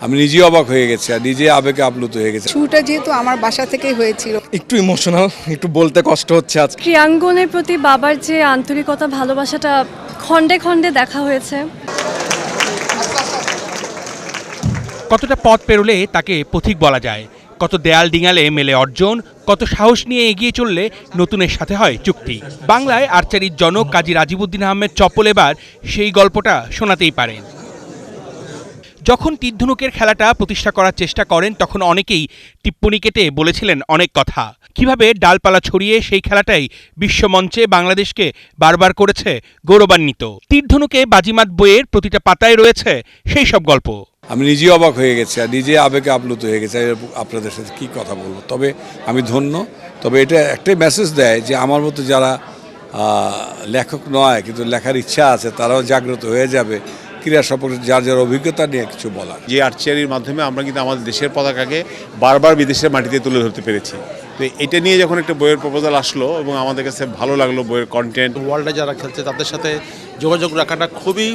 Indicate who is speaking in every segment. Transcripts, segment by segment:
Speaker 1: আমি নিজেই অবাক হয়ে গেছি আর নিজে আবেগে আপ্লুত হয়ে গেছি।
Speaker 2: শুরুটা যেহেতু আমার বাসা থেকেই হয়েছিল,
Speaker 3: একটু ইমোশনাল, একটু বলতে কষ্ট হচ্ছে আজকে।
Speaker 4: ক্রীড়াঙ্গনের প্রতি বাবার যে আন্তরিকতা, ভালোবাসাটা খণ্ডে খণ্ডে দেখা হয়েছে।
Speaker 5: কতটা পথ পেরোলে তাকে পথিক বলা যায়, কত দেয়াল ডিঙালে মেলে অর্জন, কত সাহস নিয়ে এগিয়ে চললে নতুনের সাথে হয় চুক্তি। বাংলায় আর্চারির জনক কাজী রাজিবউদ্দিন আহমেদ চপ্পল এবার সেই গল্পটা শোনাতেই পারেন। যখন তীর ধনুকের খেলাটা প্রতিষ্ঠা করার চেষ্টা করেন তখন অনেকেই টিপ্পনি কেটে বলেছিলেন অনেক কথা। কিভাবে ডালপালা ছড়িয়ে সেই খেলাটাই বিশ্বমঞ্চে বাংলাদেশকে বারবার করেছে গৌরবান্বিত। তীর ধনুকে বাজিমাত বইয়ের প্রতিটা পাতায় রয়েছে সেই সব গল্প।
Speaker 1: আমি নিজেই অবাক হয়ে গেছি আর নিজে আবেগে আপ্লুত হয়ে গেছি। আপনাদের সাথে কী কথা বলবো, তবে আমি ধন্য। তবে এটা একটাই মেসেজ দেয় যে আমার মতো যারা লেখক নয় কিন্তু লেখার ইচ্ছা আছে তারাও জাগ্রত হয়ে যাবে ক্রীড়া সম্পর্কে যার যার অভিজ্ঞতা নিয়ে কিছু বলার।
Speaker 6: যে আর্চারির মাধ্যমে আমরা কিন্তু আমাদের দেশের পতাকাকে বারবার বিদেশের মাটিতে তুলে ধরতে পেরেছি। তো এটা নিয়ে যখন একটা বইয়ের প্রপোজাল আসলো এবং আমাদের কাছে ভালো লাগলো বইয়ের কন্টেন্ট।
Speaker 7: ওয়ার্ল্ডে যারা খেলছে তাদের সাথে যোগাযোগ রাখাটা খুবই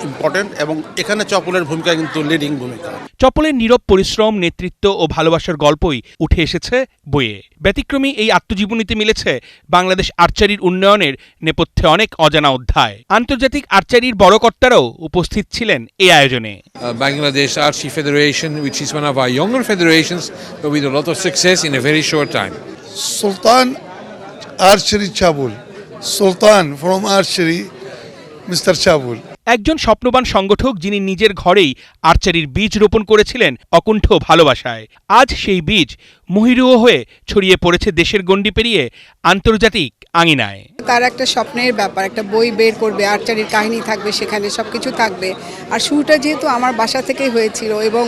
Speaker 7: ইম্পর্টেন্ট এবং এখানে চপলের ভূমিকা কিন্তু লিডিং ভূমিকা।
Speaker 5: চপলের নীরব পরিশ্রম, নেতৃত্ব ও ভালোবাসার গল্পই উঠে এসেছে বইয়ে। ব্যতিক্রমী এই আত্মজীবনীতে মিলেছে বাংলাদেশ আর্চারির উন্নয়নের নেপথ্যে অনেক অজানা অধ্যায়। আন্তর্জাতিক আর্চারির বড় কর্তারাও উপস্থিত ছিলেন এই আয়োজনে।
Speaker 8: Bangladesh Archery Federation, which is one of our younger federations, but with a lot of success in a very short time.
Speaker 9: Sultan Archery Chabul, Sultan from Archery, Mr. Chabul.
Speaker 5: একজন স্বপ্নবান সংগঠক যিনি নিজের ঘরেই আর্চারির বীজ রোপণ করেছিলেন অকুণ্ঠ ভালোবাসায়। আজ সেই বীজ মহিরুহ হয়ে ছড়িয়ে পড়েছে দেশের গণ্ডি পেরিয়ে আন্তর্জাতিক আঙিনায়।
Speaker 2: তার একটা স্বপ্নের ব্যাপার, একটা বই বের করবে, আর্চারির কাহিনী থাকবে, সেখানে সব কিছু থাকবে। আর শুরুটা যেহেতু আমার বাসা থেকেই হয়েছিল এবং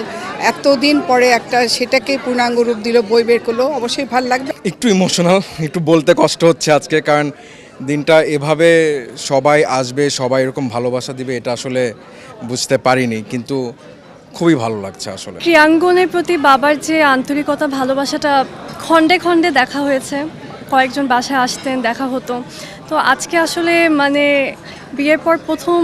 Speaker 2: এতদিন পরে একটা সেটাকে পূর্ণাঙ্গ রূপ দিল, বই বের করলো, অবশ্যই ভালো লাগবে।
Speaker 3: একটু ইমোশনাল, একটু বলতে কষ্ট হচ্ছে আজকে, কারণ দিনটা এভাবে সবাই আসবে, সবাই এরকম ভালোবাসা দিবে এটা আসলে বুঝতে পারিনি, কিন্তু খুবই ভালো লাগছে আসলে।
Speaker 4: ক্রীড়াঙ্গনের প্রতি বাবার যে আন্তরিকতা, ভালোবাসাটা খণ্ডে খণ্ডে দেখা হয়েছে। কয়েকজন বাসায় আসতেন, দেখা হতো। তো আজকে আসলে মানে বিয়ের পর প্রথম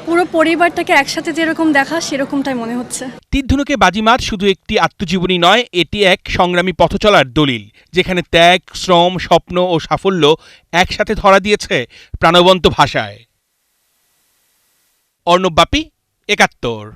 Speaker 4: পুরো পরিবারটাকে একসাথে যেরকম দেখা, সেরকমটাই মনে হচ্ছে।
Speaker 5: তীর ধনুকে বাজিমাত শুধু একটি আত্মজীবনী নয়, এটি এক সংগ্রামী পথ চলার দলিল, যেখানে ত্যাগ, শ্রম, স্বপ্ন ও সাফল্য একসাথে ধরা দিয়েছে প্রাণবন্ত ভাষায়। অর্ণব বাপি, ৭১।